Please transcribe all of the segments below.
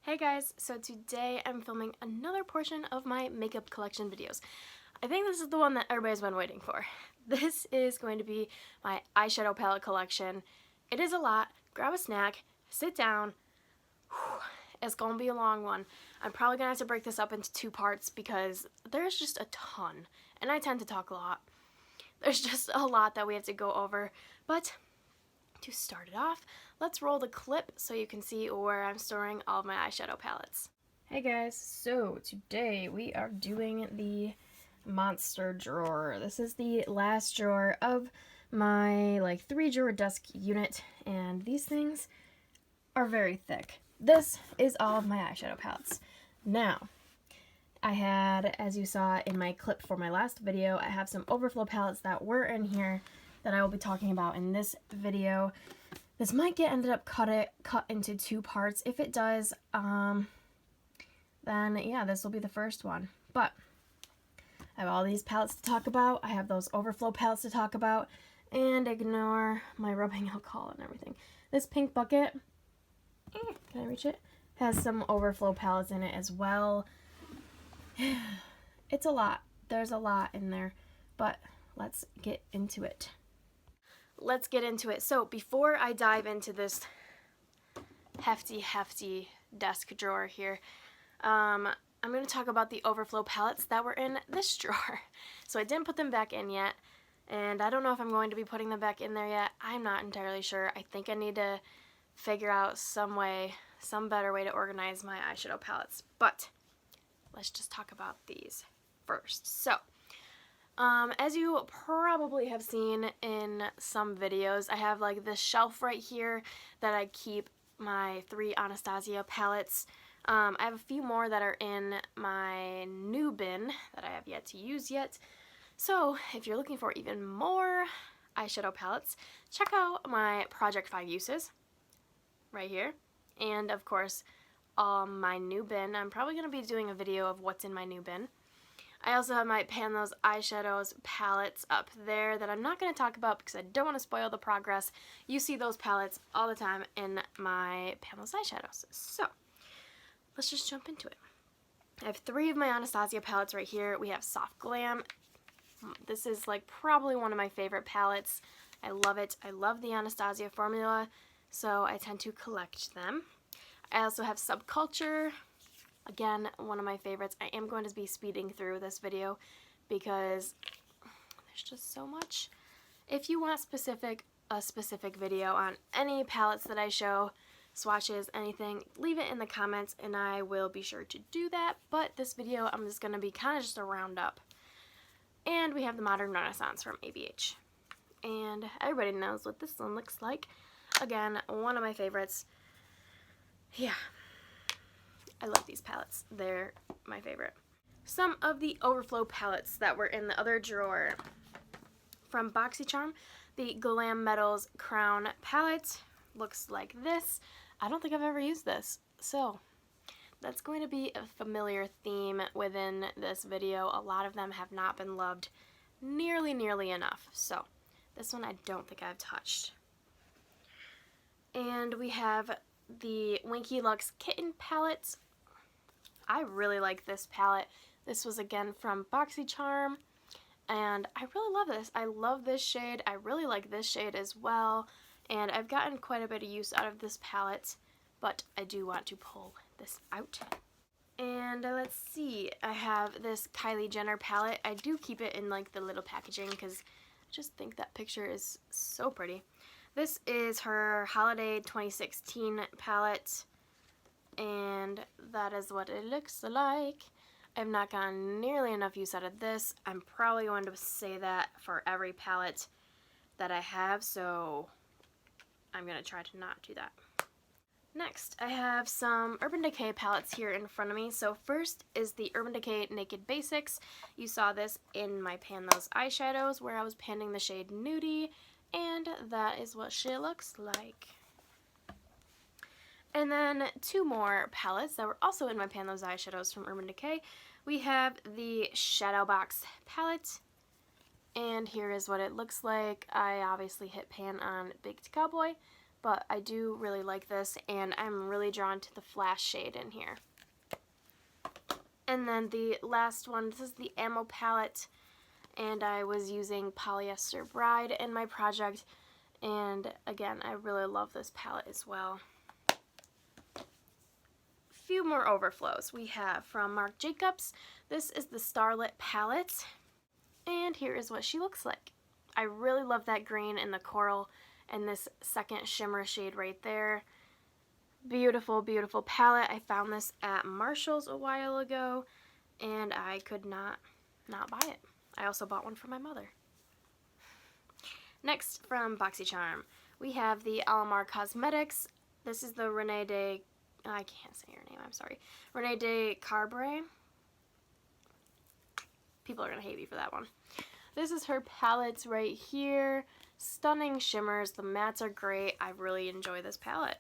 Hey guys, so today I'm filming another portion of my makeup collection videos. I think this is the one that everybody's been waiting for. This is going to be my eyeshadow palette collection. It is a lot. Grab a snack, sit down. Whew, it's going to be a long one. I'm probably going to have to break this up into two parts because there's just a ton, and I tend to talk a lot. There's just a lot that we have to go over, but to start it off, let's roll the clip so you can see where I'm storing all of my eyeshadow palettes. Hey guys, so today we are doing the monster drawer. This is the last drawer of my 3-drawer desk unit, and these things are very thick. This is all of my eyeshadow palettes. Now, I had, as you saw in my clip for my last video, I have some Overflow palettes that were in here that I will be talking about in this video. This might get ended up cut into two parts. If it does, then yeah, this will be the first one. But I have all these palettes to talk about. I have those Overflow palettes to talk about, and ignore my rubbing alcohol and everything. This pink bucket, can I reach it? Has some Overflow palettes in it as well. It's a lot. There's a lot in there, but let's get into it. Let's get into it. So before I dive into this hefty desk drawer here, I'm going to talk about the Overflow palettes that were in this drawer. So I didn't put them back in yet, and I don't know if I'm going to be putting them back in there yet. I'm not entirely sure. I think I need to figure out some better way to organize my eyeshadow palettes. But let's just talk about these first. So as you probably have seen in some videos, I have this shelf right here that I keep my 3 Anastacio palettes. I have a few more that are in my new bin that I have yet to use yet. So if you're looking for even more eyeshadow palettes, check out my Project 5 uses right here. And of course, my new bin. I'm probably going to be doing a video of what's in my new bin. I also have my Pan Those Eyeshadows palettes up there that I'm not going to talk about because I don't want to spoil the progress. You see those palettes all the time in my Pan Those Eyeshadows. So, let's just jump into it. I have 3 of my Anastacio palettes right here. We have Soft Glam. This is probably one of my favorite palettes. I love it. I love the Anastacio formula, so I tend to collect them. I also have Subculture. Again, one of my favorites. I am going to be speeding through this video because there's just so much. If you want a specific video on any palettes that I show, swatches, anything, leave it in the comments and I will be sure to do that. But this video, I'm just going to be kind of just a roundup. And we have the Modern Renaissance from ABH. And everybody knows what this one looks like. Again, one of my favorites. Yeah. I love these palettes. They're my favorite. Some of the Overflow palettes that were in the other drawer. From BoxyCharm, the Glam Metals Crown palette looks like this. I don't think I've ever used this, so that's going to be a familiar theme within this video. A lot of them have not been loved nearly enough, so this one I don't think I've touched. And we have the Winkie Luxe Kitten palette. I really like this palette. This was again from BoxyCharm, and I really love this. I love this shade. I really like this shade as well, and I've gotten quite a bit of use out of this palette, but I do want to pull this out. And let's see, I have this Kylie Jenner palette. I do keep it in the little packaging because I just think that picture is so pretty. This is her Holiday 2016 palette, and that is what it looks like. I've not gotten nearly enough use out of this. I'm probably going to say that for every palette that I have, so I'm going to try to not do that. Next, I have some Urban Decay palettes here in front of me. So first is the Urban Decay Naked Basics. You saw this in my Pan Those Eyeshadows where I was panning the shade Nudie, and that is what she looks like. And then 2 more palettes that were also in my Pan Those Eyeshadows from Urban Decay. We have the Shadow Box palette, and here is what it looks like. I obviously hit pan on Big Cowboy. but I do really like this, and I'm really drawn to the flash shade in here. And then the last one, this is the Ammo palette, and I was using Polyester Bride in my project, and again, I really love this palette as well. Few more overflows. We have from Marc Jacobs, this is the Starlet Palette, and here is what she looks like. I really love that green and the coral and this second shimmer shade right there. Beautiful, beautiful palette. I found this at Marshall's a while ago, and I could not buy it. I also bought one for my mother. Next, from BoxyCharm, we have the Alamar Cosmetics. This is the Renee de... I can't say her name, I'm sorry. Renee de Carbray. People are going to hate me for that one. This is her palettes right here. Stunning shimmers. The mattes are great. I really enjoy this palette.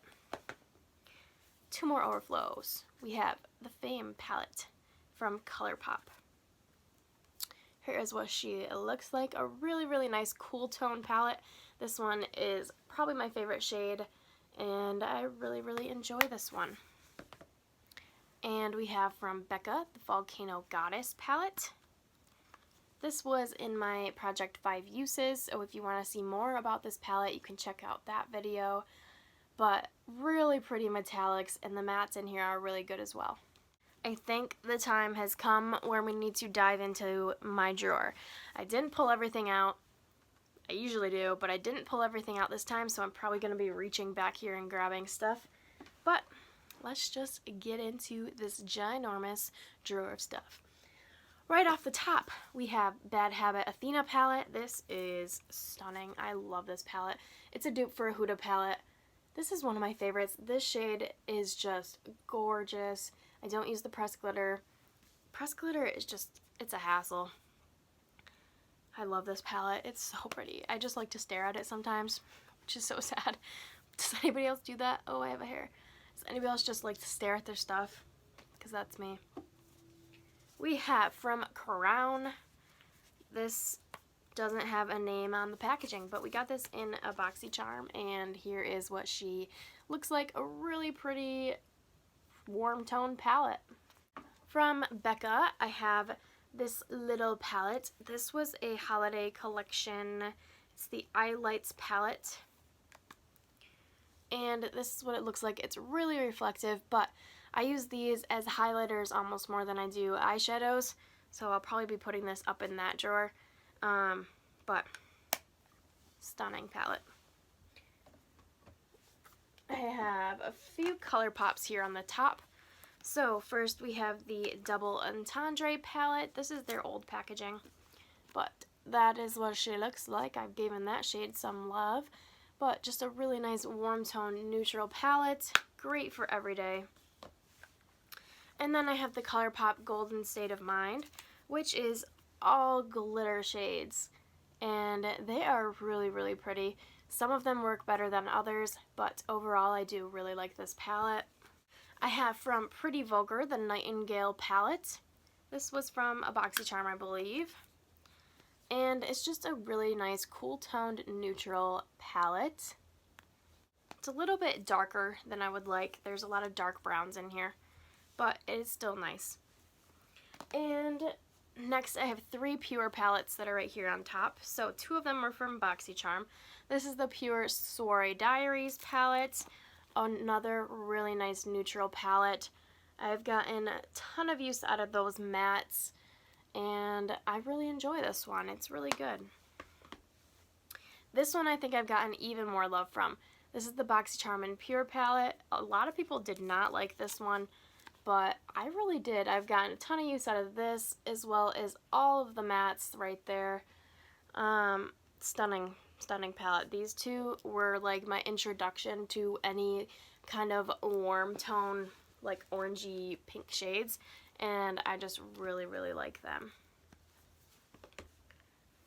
Two more overflows. We have the Fame palette from ColourPop. Here is what she looks like. A really, really nice cool tone palette. This one is probably my favorite shade, and I really, really enjoy this one. And we have from Becca, the Volcano Goddess palette. This was in my Project 5 Uses, so if you want to see more about this palette, you can check out that video. But really pretty metallics, and the mattes in here are really good as well. I think the time has come where we need to dive into my drawer. I didn't pull everything out. I usually do, but I didn't pull everything out this time, so I'm probably going to be reaching back here and grabbing stuff. But let's just get into this ginormous drawer of stuff. Right off the top, we have Bad Habit Athena palette. This is stunning. I love this palette. It's a dupe for a Huda palette. This is one of my favorites. This shade is just gorgeous. I don't use the pressed glitter. Pressed glitter is just, it's a hassle. I love this palette. It's so pretty. I just like to stare at it sometimes, which is so sad. Does anybody else do that? Oh, I have a hair. Does anybody else just like to stare at their stuff? Because that's me. We have from Crown. This doesn't have a name on the packaging, but we got this in a BoxyCharm, and here is what she looks like. A really pretty warm tone palette. From Becca, I have this little palette. This was a holiday collection. It's the Eye Lights palette, and this is what it looks like. It's really reflective, but I use these as highlighters almost more than I do eyeshadows, so I'll probably be putting this up in that drawer. But stunning palette. I have a few color pops here on the top. So first we have the Double Entendre palette. This is their old packaging, but that is what she looks like. I've given that shade some love, but just a really nice warm tone neutral palette. Great for everyday. And then I have the ColourPop Golden State of Mind, which is all glitter shades, and they are really, really pretty. Some of them work better than others, but overall I do really like this palette. I have from Pretty Vulgar the Nightingale palette. This was from a BoxyCharm, I believe. And it's just a really nice cool toned neutral palette. It's a little bit darker than I would like. There's a lot of dark browns in here, but it's still nice. And next I have three Pure palettes that are right here on top. So two of them are from BoxyCharm. This is the Pure Soiree Diaries palette. Another really nice neutral palette. I've gotten a ton of use out of those mattes, and I really enjoy this one. It's really good. This one I think I've gotten even more love from. This is the BoxyCharm and Pure palette. A lot of people did not like this one, but I really did. I've gotten a ton of use out of this, as well as all of the mattes right there. Stunning, stunning palette. These two were like my introduction to any kind of warm tone, like orangey pink shades, and I just really, really like them.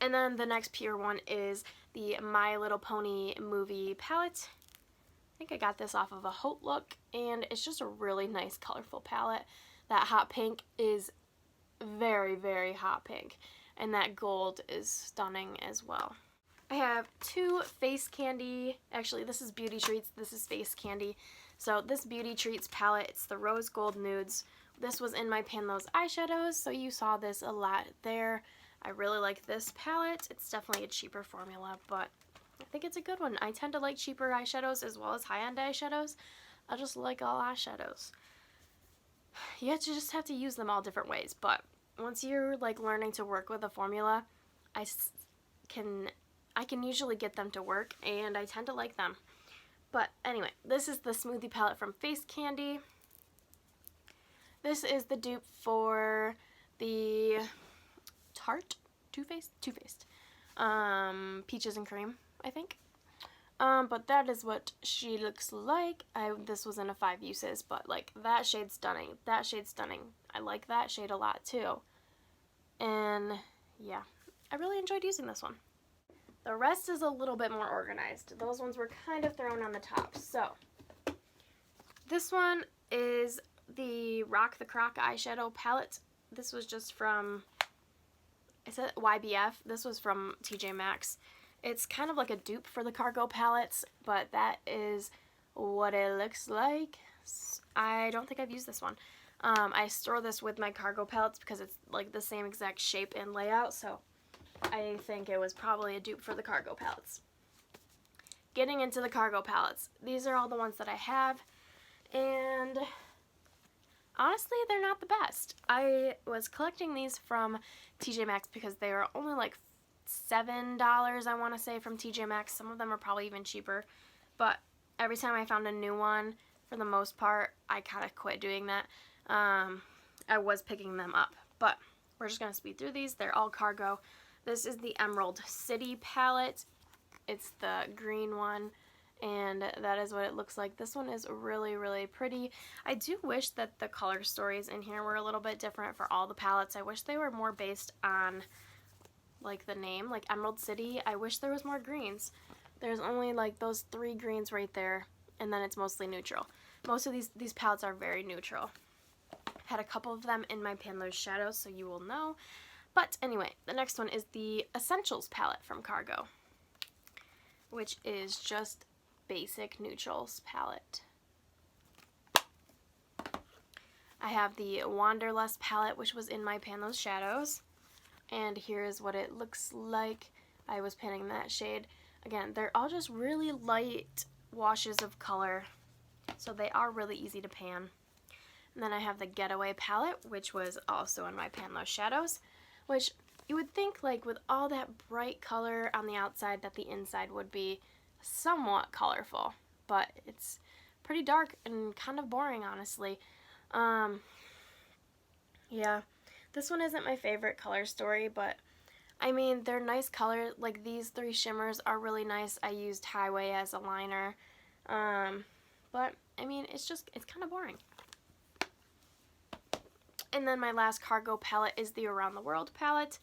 And then the next Pure one is the My Little Pony movie palette. I think I got this off of a Haute Look, and it's just a really nice colorful palette. That hot pink is very, very hot pink, and that gold is stunning as well. I have two face candy, actually this is Beauty Treats, this is face candy. So this Beauty Treats palette, it's the Rose Gold Nudes. This was in my Pan Those eyeshadows, so you saw this a lot there. I really like this palette. It's definitely a cheaper formula, but I think it's a good one. I tend to like cheaper eyeshadows as well as high-end eyeshadows. I just like all eyeshadows. You just have to use them all different ways, but once you're like learning to work with a formula, I can usually get them to work, and I tend to like them. But anyway, this is the Smoothie Palette from Face Candy. This is the dupe for the Tarte Too Faced Peaches and Cream, I think. But that is what she looks like. This was in a 5 uses, but like that shade's stunning. That shade's stunning. I like that shade a lot too. And yeah, I really enjoyed using this one. The rest is a little bit more organized. Those ones were kind of thrown on the top. So this one is the Rock the Croc eyeshadow palette. This was just from, is it YBF? This was from TJ Maxx. It's kind of like a dupe for the Cargo palettes, but that is what it looks like. I don't think I've used this one. I store this with my Cargo palettes because it's like the same exact shape and layout, so I think it was probably a dupe for the Cargo palettes. Getting into the Cargo palettes, these are all the ones that I have, and honestly, they're not the best. I was collecting these from TJ Maxx because they were only like $7, I want to say, from TJ Maxx. Some of them are probably even cheaper, but every time I found a new one, for the most part, I kind of quit doing that. I was picking them up, but we're just going to speed through these. They're all Cargo. This is the Emerald City palette. It's the green one, and that is what it looks like. This one is really, really pretty. I do wish that the color stories in here were a little bit different for all the palettes. I wish they were more based on like the name, like Emerald City. I wish there was more greens. There's only like those 3 greens right there, and then it's mostly neutral. Most of these palettes are very neutral. Had a couple of them in my Pan Those shadows, so you will know. But anyway, the next one is the Essentials palette from Cargo, which is just basic neutrals palette. I have the Wanderlust palette, which was in my Pan Those shadows. And here's what it looks like. I was panning that shade. Again, they're all just really light washes of color, so they are really easy to pan. And then I have the Getaway palette, which was also in my Pan Those shadows, which you would think, like, with all that bright color on the outside, that the inside would be somewhat colorful, but it's pretty dark and kind of boring, honestly. Yeah. This one isn't my favorite color story, but I mean, they're nice color. Like, these 3 shimmers are really nice. I used Highway as a liner. But I mean, it's kind of boring. And then my last Cargo palette is the Around the World palette.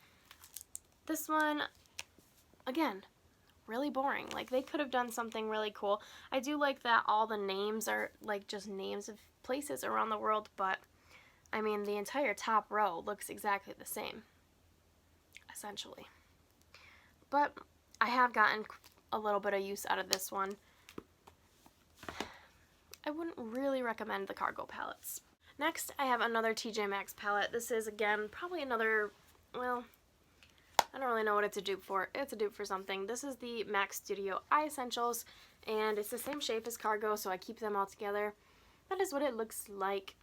This one, again, really boring. Like, they could have done something really cool. I do like that all the names are like just names of places around the world, but I mean, the entire top row looks exactly the same, essentially. But I have gotten a little bit of use out of this one. I wouldn't really recommend the Cargo palettes. Next, I have another TJ Maxx palette. This is, again, probably another, well, I don't really know what it's a dupe for. It's a dupe for something. This is the MAC Studio Eye Essentials, and it's the same shape as Cargo, so I keep them all together. That is what it looks like.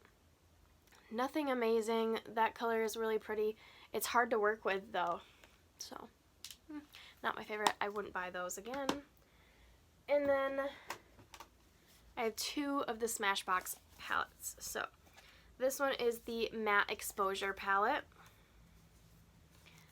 Nothing amazing. That color is really pretty. It's hard to work with, though, so not my favorite. I wouldn't buy those again. And then I have 2 of the Smashbox palettes. So this one is the Matte Exposure palette.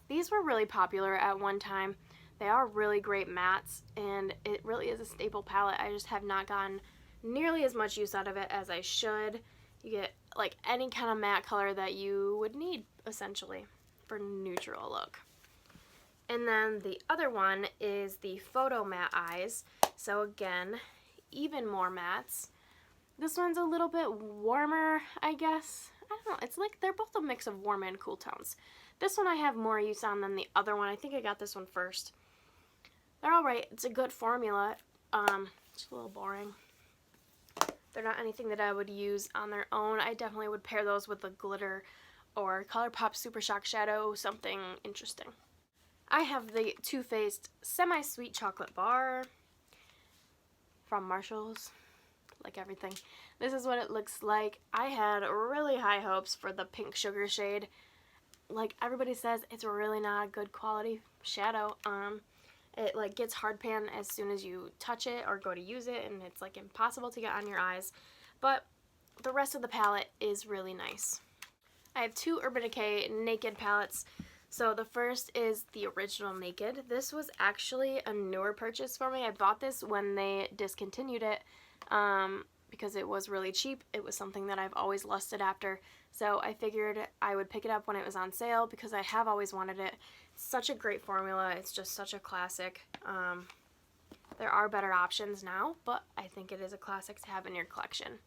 These were really popular at one time. They are really great mattes, and it really is a staple palette. I just have not gotten nearly as much use out of it as I should. You get like any kind of matte color that you would need, essentially, for neutral look. And then the other one is the Fotomat Eyes. So again, even more mattes. This one's a little bit warmer, I guess. I don't know. It's like they're both a mix of warm and cool tones. This one I have more use on than the other one. I think I got this one first. They're alright. It's a good formula. Just a little boring. They're not anything that I would use on their own. I definitely would pair those with a glitter or ColourPop Super Shock Shadow, something interesting. I have the Too Faced Semi-Sweet Chocolate Bar from Marshall's, like everything. This is what it looks like. I had really high hopes for the pink sugar shade. Like everybody says, it's really not a good quality shadow. It like gets hard pan as soon as you touch it or go to use it, and it's like impossible to get on your eyes. But the rest of the palette is really nice. I have two Urban Decay Naked palettes. So the first is the original Naked. This was actually a newer purchase for me. I bought this when they discontinued it because it was really cheap. It was something that I've always lusted after. So I figured I would pick it up when it was on sale because I have always wanted it. It's such a great formula. It's just such a classic. There are better options now, but I think it is a classic to have in your collection.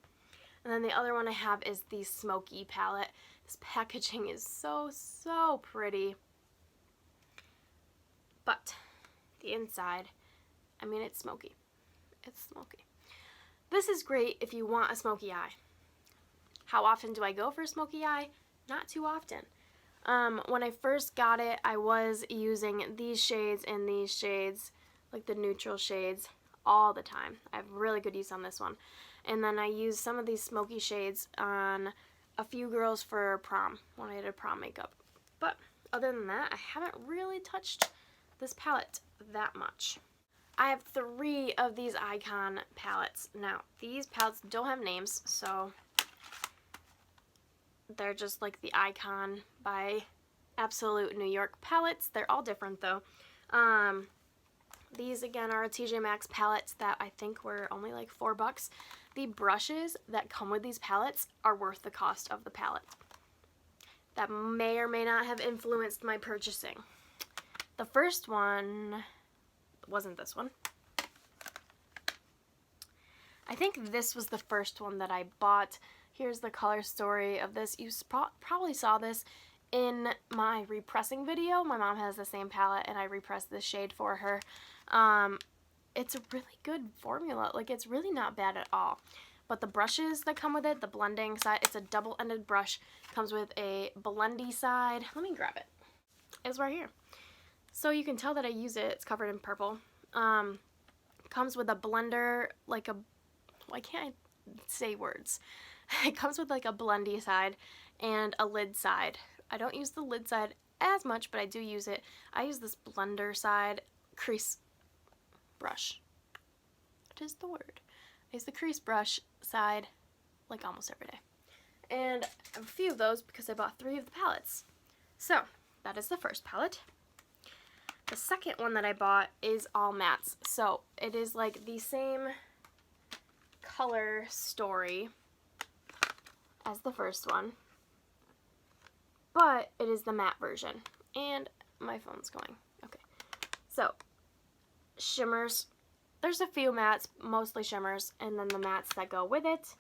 And then the other one I have is the Smoky Palette. This packaging is so pretty. But the inside, I mean, it's smoky. It's smoky. This is great if you want a smoky eye. How often do I go for a smoky eye? Not too often. When I first got it, I was using these shades and these shades, like the neutral shades, all the time. I have really good use on this one. And then I used some of these smoky shades on a few girls for prom, when I did prom makeup. But other than that, I haven't really touched this palette that much. I have 3 of these Icon palettes. Now, these palettes don't have names, so they're just like the Icon by Absolute New York palettes. They're all different though. These again are a TJ Maxx palettes that I think were only like $4. The brushes that come with these palettes are worth the cost of the palette. That may or may not have influenced my purchasing. The first one wasn't this one. I think this was the first one that I bought. Here's the color story of this. You probably saw this in my repressing video. My mom has the same palette and I repressed this shade for her. It's a really good formula. Like, it's really not bad at all. But the brushes that come with it, the blending side, it's a double-ended brush. Comes with a blendy side. Let me grab it. It's right here. So you can tell that I use it. It's covered in purple. Comes with a blender, like a... Why can't I say words? It comes with like a blendy side and a lid side. I don't use the lid side as much, but I do use it. I use this blender side crease brush. What is the word? I use the crease brush side like almost every day. And I have a few of those because I bought 3 of the palettes. So, that is the first palette. The second one that I bought is all mattes. So, it is like the same color story as the first one, but it is the matte version. And my phone's going. Okay. So, shimmers. There's a few mattes, mostly shimmers, and then the mattes that go with it.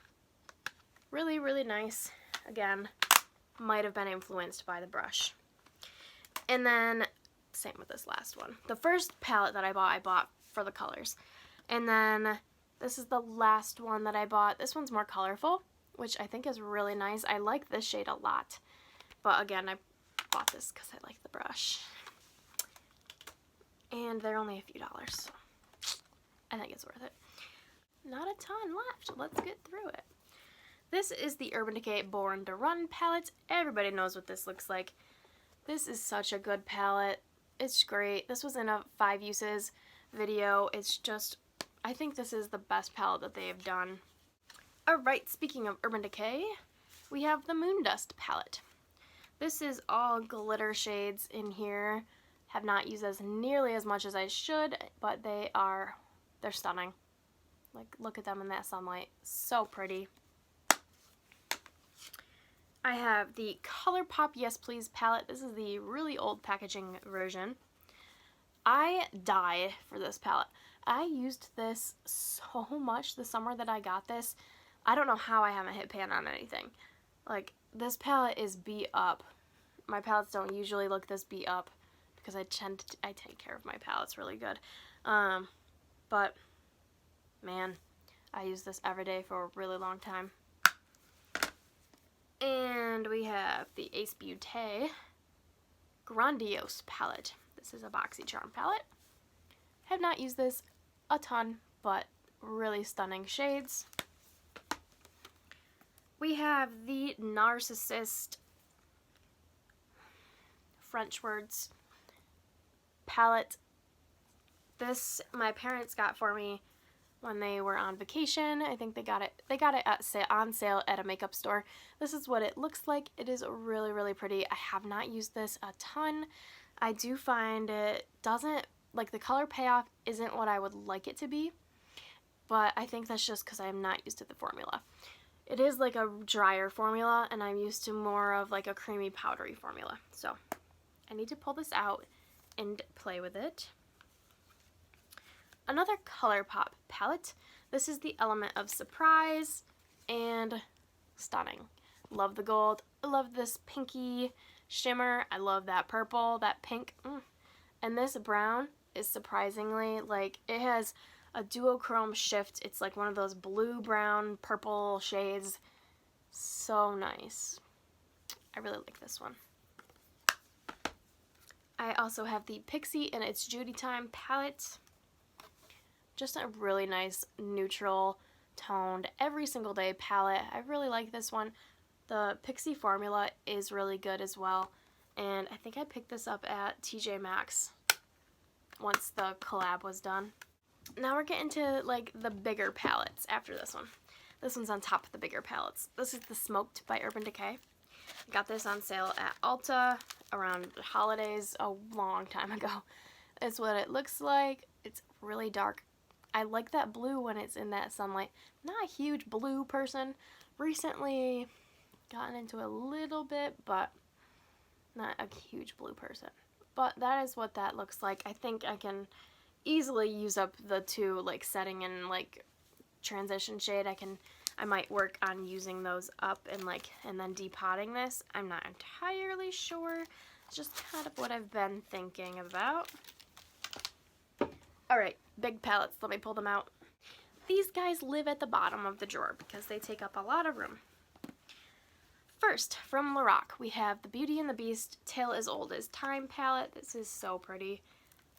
Really, really nice. Again, might have been influenced by the brush. And then, same with this last one. The first palette that I bought for the colors. And then, this is the last one that I bought. This one's more colorful, which I think is really nice. I like this shade a lot. But again, I bought this because I like the brush. And they're only a few dollars, so I think it's worth it. Not a ton left. Let's get through it. This is the Urban Decay Born to Run palette. Everybody knows what this looks like. This is such a good palette. It's great. This was in a 5 uses video. It's just, I think this is the best palette that they have done. Alright, speaking of Urban Decay, we have the Moondust Palette. This is all glitter shades in here. Have not used as nearly as much as I should, but they're stunning. Like, look at them in that sunlight. So pretty. I have the ColourPop Yes Please palette. This is the really old packaging version. I died for this palette. I used this so much the summer that I got this. I don't know how I haven't hit pan on anything. Like, this palette is beat up. My palettes don't usually look this beat up because I take care of my palettes really good. But man, I use this every day for a really long time. And we have the Ace Beauté Grandiose palette. This is a BoxyCharm palette. Have not used this a ton, but really stunning shades. We have the Narcissist French Words palette. This my parents got for me when they were on vacation. I think they got it on sale at a makeup store. This is what it looks like. It is really, really pretty. I have not used this a ton. I do find it doesn't, like, the color payoff isn't what I would like it to be, but I think that's just because I'm not used to the formula. It is like a drier formula, and I'm used to more of like a creamy powdery formula. So I need to pull this out and play with it. Another ColourPop palette. This is the Element of Surprise, and stunning. Love the gold. I love this pinky shimmer. I love that purple, that pink. And this brown is surprisingly, like, it has a duochrome shift. It's like one of those blue, brown, purple shades. So nice. I really like this one. I also have the Pixie and It's Judy Time palette. Just a really nice neutral toned every single day palette. I really like this one. The Pixie formula is really good as well, and I think I picked this up at TJ Maxx once the collab was done. Now we're getting to like the bigger palettes after this one. This one's on top of the bigger palettes. This is the Smoked by Urban Decay. I got this on sale at Ulta around the holidays a long time ago. It's what it looks like. It's really dark. I like that blue when it's in that sunlight. Not a huge blue person. Recently gotten into a little bit, but not a huge blue person. But that is what that looks like. I think I can easily use up the two, like, setting and like transition shade. I might work on using those up and then depotting this. I'm not entirely sure. It's just kind of what I've been thinking about. Alright, big palettes. Let me pull them out. These guys live at the bottom of the drawer because they take up a lot of room. First, from Lorac, we have the Beauty and the Beast Tale as Old as Time palette. This is so pretty.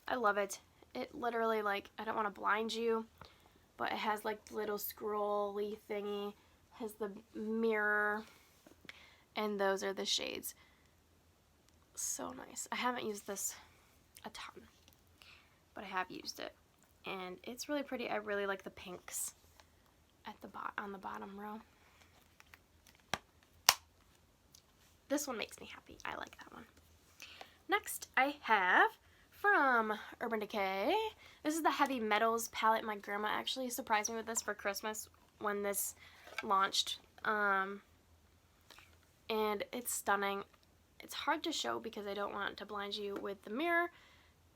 I love it. It literally, like, I don't want to blind you, but it has like little scrolly thingy, has the mirror, and those are the shades. So nice. I haven't used this a ton, but I have used it, and it's really pretty. I really like the pinks at the on the bottom row. This one makes me happy. I like that one. Next, I have from Urban Decay. This is the Heavy Metals palette. My grandma actually surprised me with this for Christmas when this launched. And it's stunning. It's hard to show because I don't want to blind you with the mirror,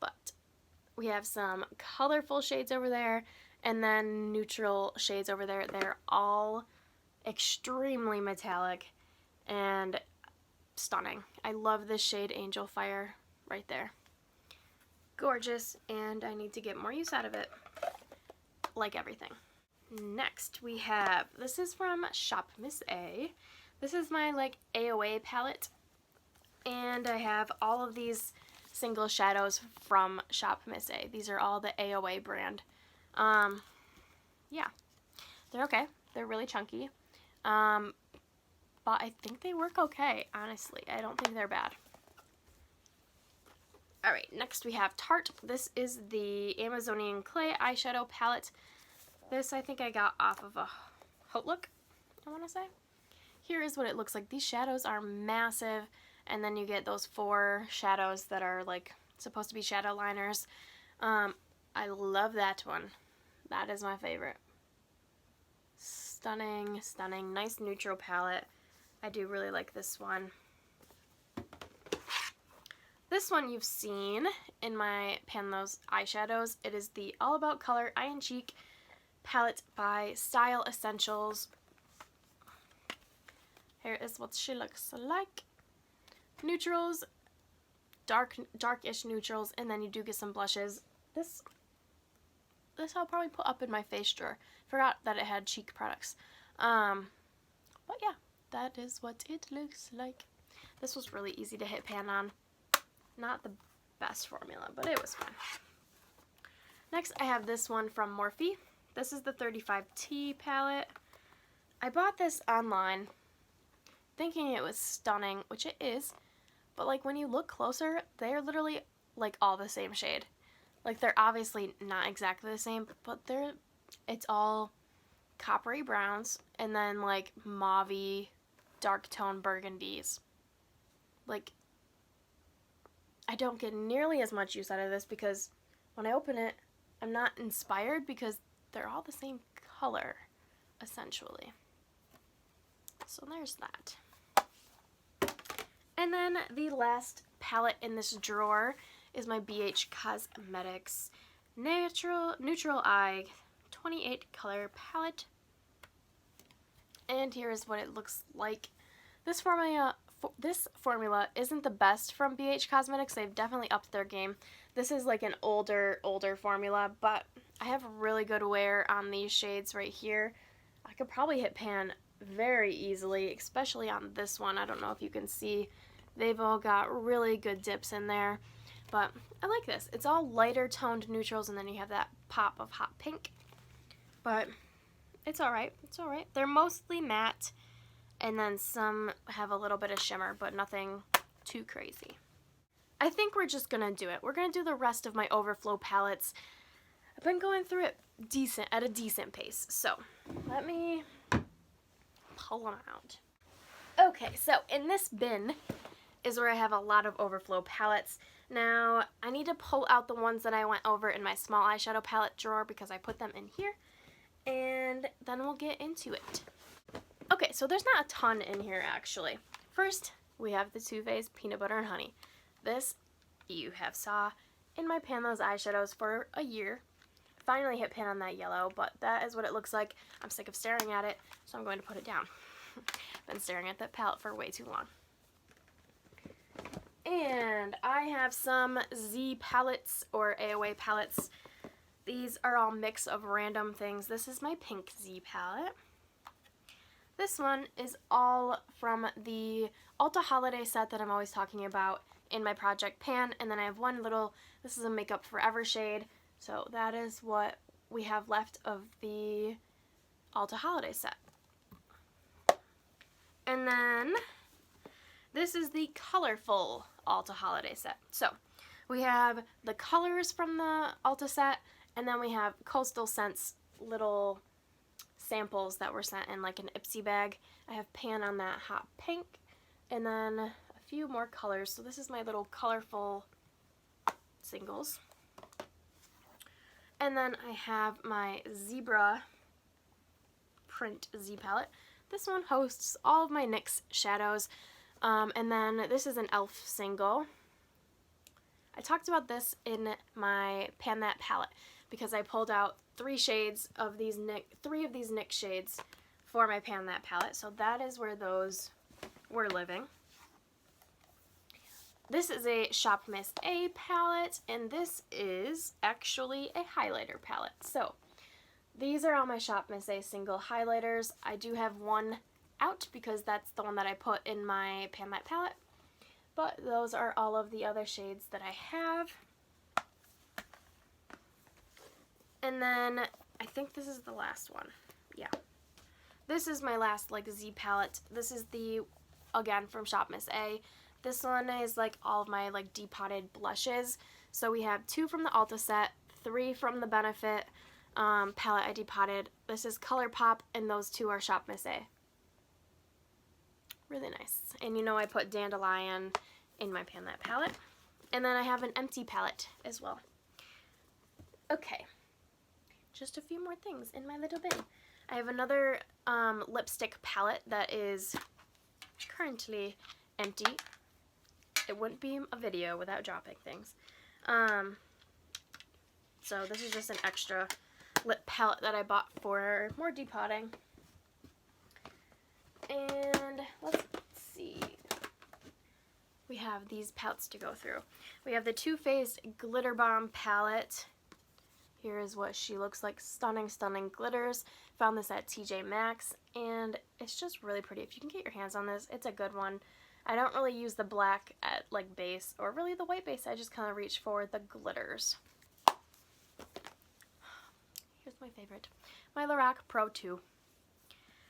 but we have some colorful shades over there and then neutral shades over there. They're all extremely metallic and stunning. I love this shade Angel Fire right there. Gorgeous, and I need to get more use out of it, like everything. Next we have, this is from Shop Miss A. This is my like AOA palette, and I have all of these single shadows from Shop Miss A. These are all the AOA brand. Yeah, they're okay. They're really chunky, but I think they work okay, honestly. I don't think they're bad. Alright, next we have Tarte. This is the Amazonian Clay eyeshadow palette. This I think I got off of a Outlook, I want to say. Here is what it looks like. These shadows are massive, and then you get those 4 shadows that are like supposed to be shadow liners. I love that one. That is my favorite. Stunning, stunning. Nice neutral palette. I do really like this one. This one you've seen in my Pan Those eyeshadows. It is the All About Color Eye and Cheek palette by Style Essentials. Here is what she looks like. Neutrals, darkish neutrals, and then you do get some blushes. This this I'll probably put up in my face drawer. Forgot that it had cheek products. But yeah, that is what it looks like. This was really easy to hit pan on. Not the best formula, but it was fun. Next, I have this one from Morphe. This is the 35T palette. I bought this online thinking it was stunning, which it is, but like when you look closer, they're literally like all the same shade. Like they're obviously not exactly the same, but it's all coppery browns and then like mauve-y dark tone burgundies. Like I don't get nearly as much use out of this because when I open it, I'm not inspired because they're all the same color, essentially. So there's that. And then the last palette in this drawer is my BH Cosmetics Neutral Eye 28 color palette. And here is what it looks like. This formula isn't the best from BH Cosmetics. They've definitely upped their game. This is like an older formula, but I have really good wear on these shades right here. I could probably hit pan very easily, especially on this one. I don't know if you can see. They've all got really good dips in there, but I like this. It's all lighter toned neutrals, and then you have that pop of hot pink, but it's alright. It's alright. They're mostly matte, and then some have a little bit of shimmer, but nothing too crazy. I think we're just gonna do it. We're gonna do the rest of my Overflow palettes. I've been going through it at a decent pace, so let me pull them out. Okay, so in this bin is where I have a lot of Overflow palettes. Now, I need to pull out the ones that I went over in my small eyeshadow palette drawer because I put them in here, and then we'll get into it. Okay, so there's not a ton in here actually. First, we have the Too Faced Peanut Butter and Honey. This you have saw in my Pan Those eyeshadows for a year. Finally hit pan on that yellow, but that is what it looks like. I'm sick of staring at it, so I'm going to put it down. Been staring at that palette for way too long. And I have some Z palettes or AOA palettes. These are all mix of random things. This is my pink Z palette. This one is all from the Ulta Holiday set that I'm always talking about in my project pan, and then I have one little, this is a Makeup Forever shade, so that is what we have left of the Ulta Holiday set. And then this is the colorful Ulta Holiday set. So we have the colors from the Ulta set, and then we have Coastal Scents little samples that were sent in like an Ipsy bag. I have pan on that hot pink, and then a few more colors. So this is my little colorful singles. And then I have my Zebra Print Z palette. This one hosts all of my NYX shadows. And then this is an e.l.f. single. I talked about this in my Pan That palette because I pulled out three of these NYX shades for my Pan That palette. So that is where those were living. This is a Shop Miss A palette, and this is actually a highlighter palette. So these are all my Shop Miss A single highlighters. I do have one out because that's the one that I put in my Pan That palette, but those are all of the other shades that I have. And then I think this is the last one. Yeah. This is my last like Z palette. This is the, again, from Shop Miss A. This one is like all of my like depotted blushes. So we have 2 from the Ulta set, 3 from the Benefit palette I depotted. This is ColourPop, and those 2 are Shop Miss A. Really nice. And you know I put Dandelion in my Pan That palette. And then I have an empty palette as well. Okay. Just a few more things in my little bin. I have another lipstick palette that is currently empty. It wouldn't be a video without dropping things. So this is just an extra lip palette that I bought for more depotting. And let's see. We have these palettes to go through. We have the Too Faced Glitter Bomb palette. Here is what she looks like. Stunning, stunning glitters. Found this at TJ Maxx, and it's just really pretty. If you can get your hands on this, it's a good one. I don't really use the black at like base or really the white base. I just kind of reach for the glitters. Here's my favorite. My Lorac Pro 2.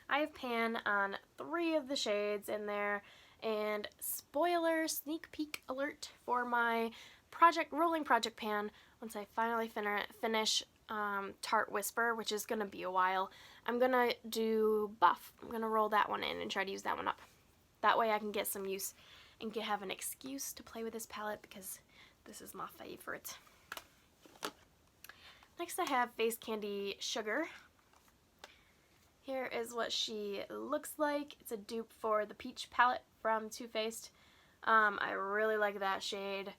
I have pan on 3 of the shades in there, and spoiler sneak peek alert for my rolling project pan once I finally finish Tarte Whisper, which is going to be a while. I'm going to do Buff. I'm going to roll that one in and try to use that one up. That way I can get some use and have an excuse to play with this palette because this is my favorite. Next I have Face Candy Sugar. Here is what she looks like. It's a dupe for the Peach palette from Too Faced. I really like that shade.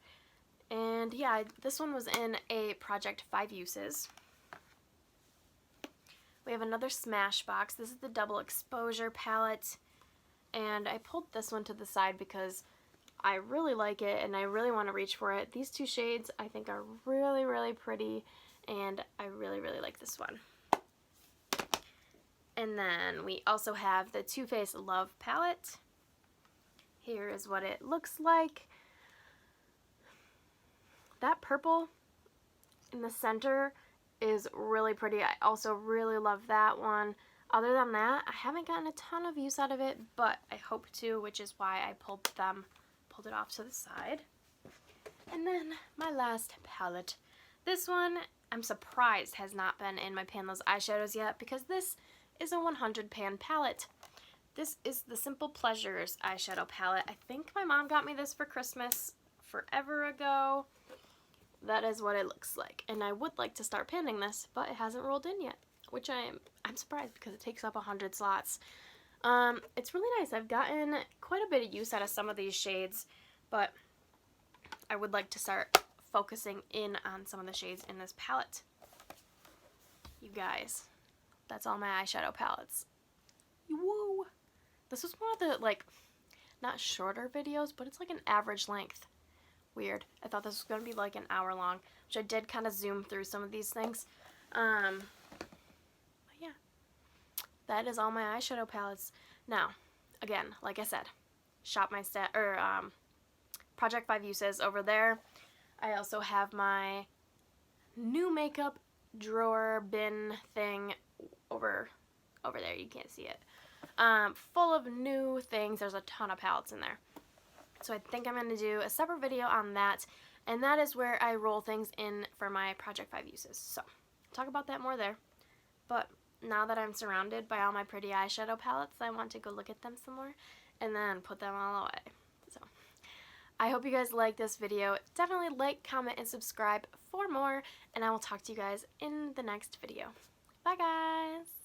And yeah, this one was in a Project 5 Uses. We have another Smashbox. This is the Double Exposure palette. And I pulled this one to the side because I really like it and I really want to reach for it. These 2 shades I think are really, really pretty, and I really, really like this one. And then we also have the Too Faced Love palette. Here is what it looks like. That purple in the center is really pretty. I also really love that one. Other than that, I haven't gotten a ton of use out of it, but I hope to, which is why I pulled it off to the side. And then my last palette. This one, I'm surprised has not been in my Panless eyeshadows yet because this is a 100 pan palette. This is the Simple Pleasures eyeshadow palette. I think my mom got me this for Christmas forever ago. That is what it looks like. And I would like to start panning this, but it hasn't rolled in yet, which I'm surprised because it takes up 100 slots. It's really nice. I've gotten quite a bit of use out of some of these shades, but I would like to start focusing in on some of the shades in this palette. You guys, that's all my eyeshadow palettes. Woo! This was one of the, like, not shorter videos, but it's like an average length. Weird. I thought this was going to be like an hour long, which I did kind of zoom through some of these things. But yeah, that is all my eyeshadow palettes. Now, again, like I said, shop my Project 5 Uses over there. I also have my new makeup drawer bin thing over there. You can't see it. Full of new things. There's a ton of palettes in there. So I think I'm going to do a separate video on that, and that is where I roll things in for my Project 5 Uses. So I'll talk about that more there. But now that I'm surrounded by all my pretty eyeshadow palettes, I want to go look at them some more and then put them all away. So I hope you guys like this video. Definitely like, comment, and subscribe for more, and I will talk to you guys in the next video. Bye guys!